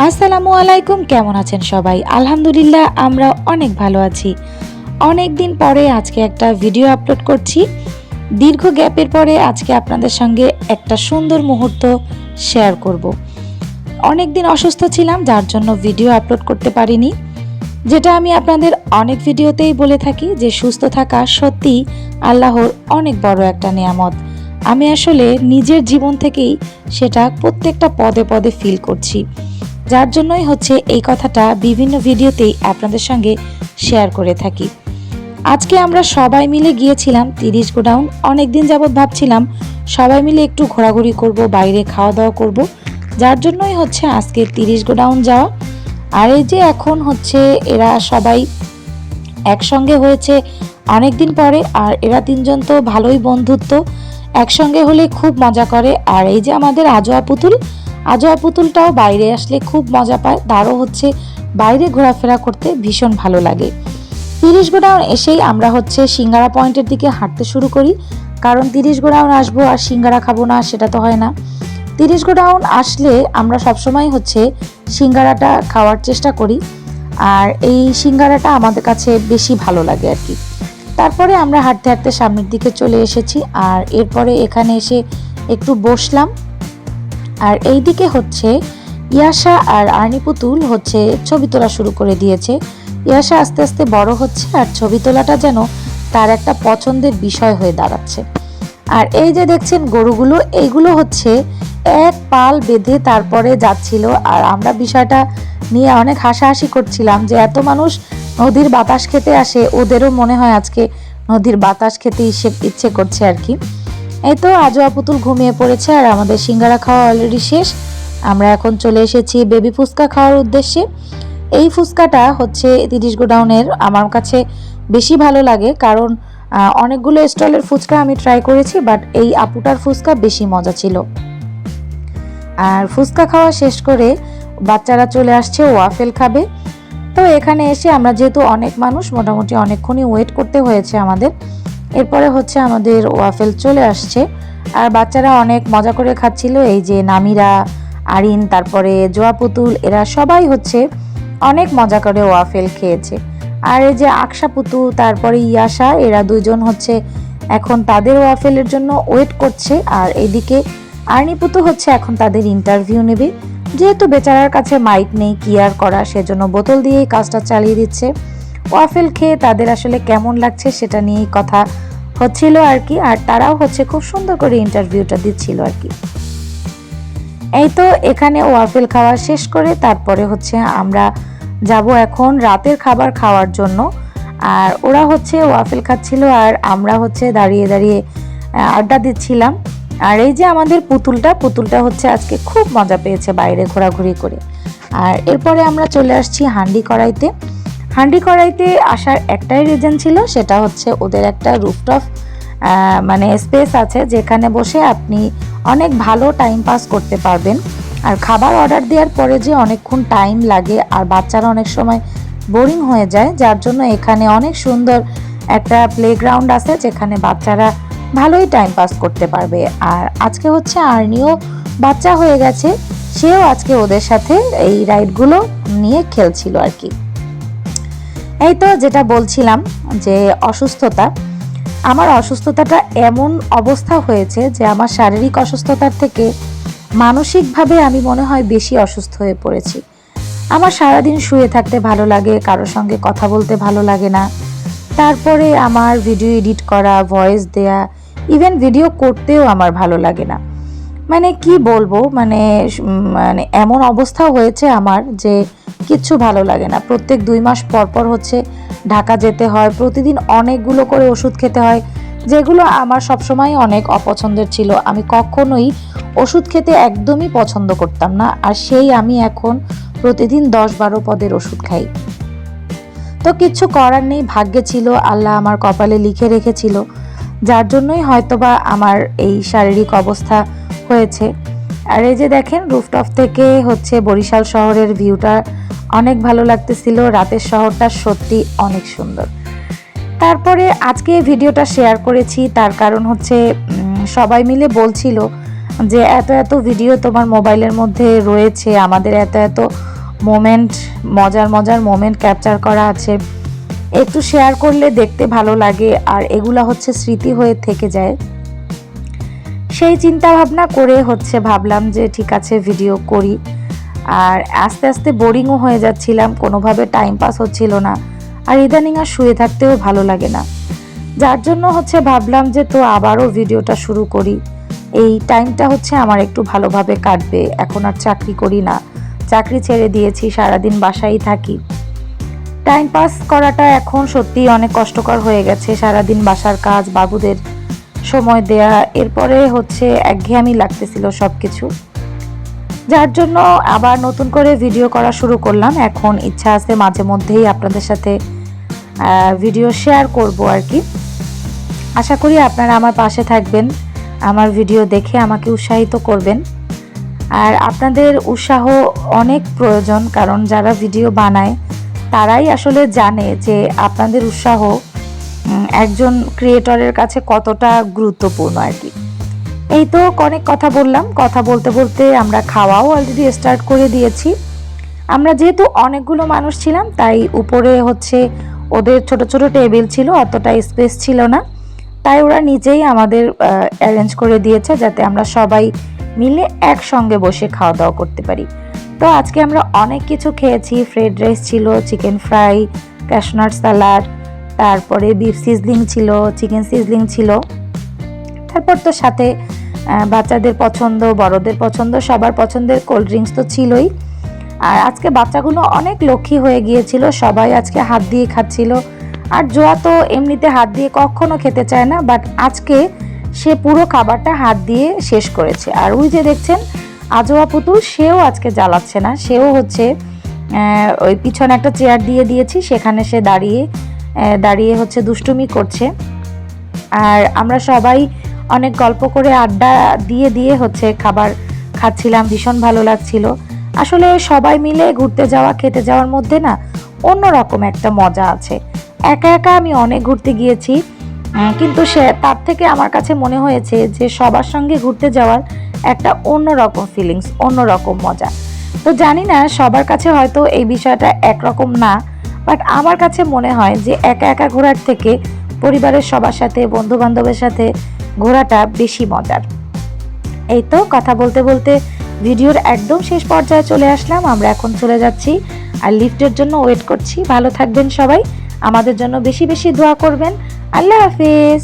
আসসালামু আলাইকুম, কেমন আছেন সবাই? আলহামদুলিল্লাহ আমরা অনেক ভালো আছি। অনেক দিন পরে আজকে একটা ভিডিও আপলোড করছি। দীর্ঘ গ্যাপের পরে আজকে আপনাদের সঙ্গে একটা সুন্দর মুহূর্ত শেয়ার করব। অনেক দিন অসুস্থ ছিলাম, যার জন্য ভিডিও আপলোড করতে পারিনি। যেটা আমি আপনাদের অনেক ভিডিওতেই বলে থাকি যে সুস্থ থাকা সত্যি আল্লাহর অনেক বড় একটা নেয়ামত। আমি আসলে নিজের জীবন থেকেই সেটা প্রত্যেকটা পদে পদে ফিল করছি, যার জন্যই হচ্ছে এই কথাটা বিভিন্ন ভিডিওতেই আপনাদের সঙ্গে শেয়ার করে থাকি। আজকে আমরা সবাই মিলে গিয়েছিলাম 30 গোডাউন। অনেকদিন যাবৎ ভাবছিলাম সবাই মিলে একটু ঘোরাঘুরি করব, বাইরে খাওয়া দাওয়া করব, যার জন্যই হচ্ছে আজকে 30 গোডাউন যাওয়া। আর এই যে এখন হচ্ছে এরা সবাই একসঙ্গে হয়েছে অনেক দিন পরে, আর এরা তিনজন তো ভালোই বন্ধুত্ব, একসঙ্গে হলে খুব মজা করে। আর এই যে আমাদের আজোয়া পুতুলটাও বাইরে আসলে খুব মজা পায়, তারও হচ্ছে বাইরে ঘোরাফেরা করতে ভীষণ ভালো লাগে। 30 গোডাউন এসেই আমরা হচ্ছে সিঙ্গারা পয়েন্টের দিকে হাঁটতে শুরু করি, কারণ 30 গোডাউন আসবো আর সিঙ্গারা খাবো না সেটা তো হয় না। 30 গোডাউন আসলে আমরা সবসময় হচ্ছে সিঙ্গারাটা খাওয়ার চেষ্টা করি, আর এই সিঙ্গারাটা আমাদের কাছে বেশি ভালো লাগে আর কি। তারপরে আমরা হাঁটতে হাঁটতে সামনের দিকে চলে এসেছি, আর এরপরে এখানে এসে একটু বসলাম। আর এই দিকে হচ্ছে ইয়াশা আর আর্নি পুতুল হচ্ছে ছবি তোলা শুরু করে দিয়েছে। ইয়াশা আস্তে আস্তে বড় হচ্ছে, আর ছবি তোলাটা যেন তার একটা পছন্দের বিষয় হয়ে দাঁড়াচ্ছে। আর এই যে দেখছেন গরুগুলো, এইগুলো হচ্ছে এক পাল বেঁধে তারপরে যাচ্ছিল, আর আমরা বিষয়টা নিয়ে অনেক হাসাহাসি করছিলাম যে এত মানুষ নদীর বাতাস খেতে আসে, ওদেরও মনে হয় আজকে নদীর বাতাস খেতে ইচ্ছে করছে আর কি। এই তো আজোয়া পুতুল ঘুমিয়ে পড়েছে, আর আমাদের সিঙ্গারা খাওয়া অলরেডি শেষ। আমরা এখন চলে এসেছি বেবি ফুচকা খাওয়ার উদ্দেশ্যে। এই ফুচকাটা হচ্ছে 30 গোডাউনের আমার কাছে বেশি ভালো লাগে, কারণ অনেকগুলো স্টলের ফুচকা আমি ট্রাই করেছি, বাট এই আপুটার ফুচকা বেশি মজা ছিল। আর ফুচকা খাওয়া শেষ করে বাচ্চারা চলে আসছে ওয়াফেল খাবে। তো এখানে এসে আমরা যেহেতু অনেক মানুষ, মোটামুটি অনেকক্ষণই ওয়েট করতে হয়েছে আমাদের। এরপরে হচ্ছে আমাদের ওয়াফেল চলে আসছে, আর বাচ্চারা অনেক মজা করে খাচ্ছিল। এই যে নামিরা, আরিন, তারপরে জোয়া পুতুল, এরা সবাই হচ্ছে অনেক মজা করে ওয়াফেল খেয়েছে। আর এই যে আকশা পুতু, তারপরে ইয়াশা, এরা দুইজন হচ্ছে এখন তাদের ওয়াফেলের জন্য ওয়েট করছে। আর এদিকে আর্নি পুতু হচ্ছে এখন তাদের ইন্টারভিউ নেবে, যেহেতু বেচারার কাছে মাইক নেই, কি আর করা, সেজন্য বোতল দিয়েই কাজটা চালিয়ে দিচ্ছে। ওয়াফেল খেয়ে তাদের আসলে কেমন লাগছে সেটা নিয়েই কথা হচ্ছিল আর কি, আর তারাও হচ্ছে খুব সুন্দর করে ইন্টারভিউটা দিচ্ছিল আর কি। এই তো এখানে ওয়াফেল খাওয়া শেষ করে তারপরে হচ্ছে আমরা যাব এখন রাতের খাবার খাওয়ার জন্য। আর ওরা হচ্ছে ওয়াফেল খাচ্ছিল, আর আমরা হচ্ছে দাঁড়িয়ে দাঁড়িয়ে আড্ডা দিচ্ছিলাম। আর এই যে আমাদের পুতুলটা হচ্ছে আজকে খুব মজা পেয়েছে বাইরে ঘোরাঘুরি করে। আর এরপরে আমরা চলে আসছি হান্ডি কড়াইতে আসার একটাই রিজন ছিল, সেটা হচ্ছে ওদের একটা রুফটপ মানে স্পেস আছে, যেখানে বসে আপনি অনেক ভালো টাইম পাস করতে পারবেন। আর খাবার অর্ডার দেওয়ার পরে যে অনেকক্ষণ টাইম লাগে, আর বাচ্চারা অনেক সময় বোরিং হয়ে যায়, যার জন্য এখানে অনেক সুন্দর একটা প্লেগ্রাউন্ড আছে, যেখানে বাচ্চারা ভালোই টাইম পাস করতে পারবে। আর আজকে হচ্ছে আর্নিও বাচ্চা হয়ে গেছে, সেও আজকে ওদের সাথে এই রাইডগুলো নিয়ে খেলছিল আর কি। এই তো যেটা বলছিলাম যে আমার অসুস্থতাটা এমন অবস্থা হয়েছে যে আমার শারীরিক অসুস্থতার থেকে মানসিকভাবে আমি মনে হয় বেশি অসুস্থ হয়ে পড়েছি। আমার সারাদিন শুয়ে থাকতে ভালো লাগে, কারোর সঙ্গে কথা বলতে ভালো লাগে না। তারপরে আমার ভিডিও এডিট করা, ভয়েস দেয়া, ইভেন ভিডিও করতেও আমার ভালো লাগে না। মানে কি বলবো, মানে এমন অবস্থা হয়েছে আমার যে কিচ্ছু ভালো লাগে না। প্রত্যেক 2 মাস পর পর হচ্ছে ঢাকা যেতে হয়, প্রতিদিন অনেকগুলো করে ওষুধ খেতে হয়, যেগুলো আমার সবসময় অনেক অপছন্দের ছিল। আমি কখনোই ওষুধ খেতে একদমই পছন্দ করতাম না, আর সেই আমি এখন প্রতিদিন 10-12 পদের ওষুধ খাই। তো কিচ্ছু করার নেই, ভাগ্যে ছিল, আল্লাহ আমার কপালে লিখে রেখেছিল, যার জন্যই হয়তোবা আমার এই শারীরিক অবস্থা হয়েছে। আর এই যে দেখেন রুফটপ থেকে হচ্ছে বরিশাল শহরের ভিউটা অনেক ভালো লাগতেছিল, রাতের শহরটা সত্যি অনেক সুন্দর। তারপরে আজকে ভিডিওটা শেয়ার করেছি, তার কারণ হচ্ছে সবাই মিলে বলছিল যে এত ভিডিও তোমার মোবাইলের মধ্যে রয়েছে, আমাদের এত মোমেন্ট, মজার মজার মোমেন্ট ক্যাপচার করা আছে। একটু শেয়ার করলে দেখতে ভালো লাগে আর এগুলা হচ্ছে স্মৃতি হয়ে থেকে যায়। সেই চিন্তা ভাবনা করে হচ্ছে ভাবলাম যে ঠিক আছে ভিডিও করি। আর আস্তে আস্তে বোরিংও হয়ে যাচ্ছিলাম, কোনোভাবে টাইম পাস হচ্ছিল না, আর ইদানিং আর শুয়ে থাকতেও ভালো লাগে না। যার জন্য হচ্ছে ভাবলাম যে তো আবারও ভিডিওটা শুরু করি। এই টাইমটা হচ্ছে আমার একটু ভালোভাবে কাটবে। এখন আর চাকরি করি না, চাকরি ছেড়ে দিয়েছি, সারাদিন বাসায় থাকি। টাইম পাস করাটা এখন সত্যিই অনেক কষ্টকর হয়ে গেছে। সারাদিন বাসার কাজ, বাবুদের সময় দেয়া, এরপরে হচ্ছে একঘেয়েমি লাগতেছিল সব কিছু। যার জন্য আবার নতুন করে ভিডিও করা শুরু করলাম। এখন ইচ্ছা আছে মাঝে মধ্যেই আপনাদের সাথে ভিডিও শেয়ার করব আর কি। আশা করি আপনারা আমার পাশে থাকবেন, আমার ভিডিও দেখে আমাকে উৎসাহিত করবেন। আর আপনাদের উৎসাহ অনেক প্রয়োজন, কারণ যারা ভিডিও বানায় তারাই আসলে জানে যে আপনাদের উৎসাহ একজন ক্রিয়েটরের কাছে কতটা গুরুত্বপূর্ণ আর কি। এই তো অনেক কথা বললাম, কথা বলতে বলতে আমরা খাওয়াও অলরেডি স্টার্ট করে দিয়েছি। আমরা যেহেতু অনেকগুলো মানুষ ছিলাম তাই উপরে হচ্ছে ওদের ছোট ছোট টেবিল ছিল, অতটা স্পেস ছিল না, তাই ওরা নিজেই আমাদের অ্যারেঞ্জ করে দিয়েছে যাতে আমরা সবাই মিলে একসঙ্গে বসে খাওয়া দাওয়া করতে পারি। তো আজকে আমরা অনেক কিছু খেয়েছি। ফ্রাইড রাইস ছিল, চিকেন ফ্রাই, ক্যাশনাট স্যালাড, তারপরে বিফ সিজলিং ছিল, চিকেন সিজলিং ছিল, তারপর তো সাথে বাচ্চাদের পছন্দ, বড়দের পছন্দ, সবার পছন্দের কোল্ড ড্রিঙ্কস তো ছিলই। আর আজকে বাচ্চাগুলো অনেক লক্ষ্মী হয়ে গিয়েছিল, সবাই আজকে হাত দিয়ে খাচ্ছিল। আর জোয়া তো এমনিতে হাত দিয়ে কখনো খেতে চায় না, বাট আজকে সে পুরো খাবারটা হাত দিয়ে শেষ করেছে। আর ওই যে দেখছেন আজোয়া পুতুল, সেও আজকে জ্বালাচ্ছে না, সেও হচ্ছে ওই পিছনে একটা চেয়ার দিয়ে দিয়েছি, সেখানে সে দাঁড়িয়ে হচ্ছে দুষ্টুমি করছে। আর আমরা সবাই অনেক গল্প করে আড্ডা দিয়ে হচ্ছে খাবার খাচ্ছিলাম, ভীষণ ভালো লাগছিল। আসলে সবাই মিলে ঘুরতে যাওয়া, খেতে যাওয়ার মধ্যে না অন্যরকম একটা মজা আছে। একা একা আমি অনেক ঘুরতে গিয়েছি, কিন্তু তার থেকে আমার কাছে মনে হয়েছে যে সবার সঙ্গে ঘুরতে যাওয়ার একটা অন্যরকম ফিলিংস, অন্যরকম মজা। তো জানি না সবার কাছে হয়তো এই বিষয়টা একরকম না, বাট আমার কাছে মনে হয় যে একা একা ঘোরার থেকে পরিবারের সবার সাথে, বন্ধু বান্ধবের সাথে ঘোরাটা বেশি মজার। এই তো কথা বলতে বলতে ভিডিওর একদম শেষ পর্যায়ে চলে আসলাম। আমরা এখন চলে যাচ্ছি আর লিফটের জন্য ওয়েট করছি। ভালো থাকবেন সবাই, আমাদের জন্য বেশি বেশি দোয়া করবেন। আল্লাহ হাফেজ।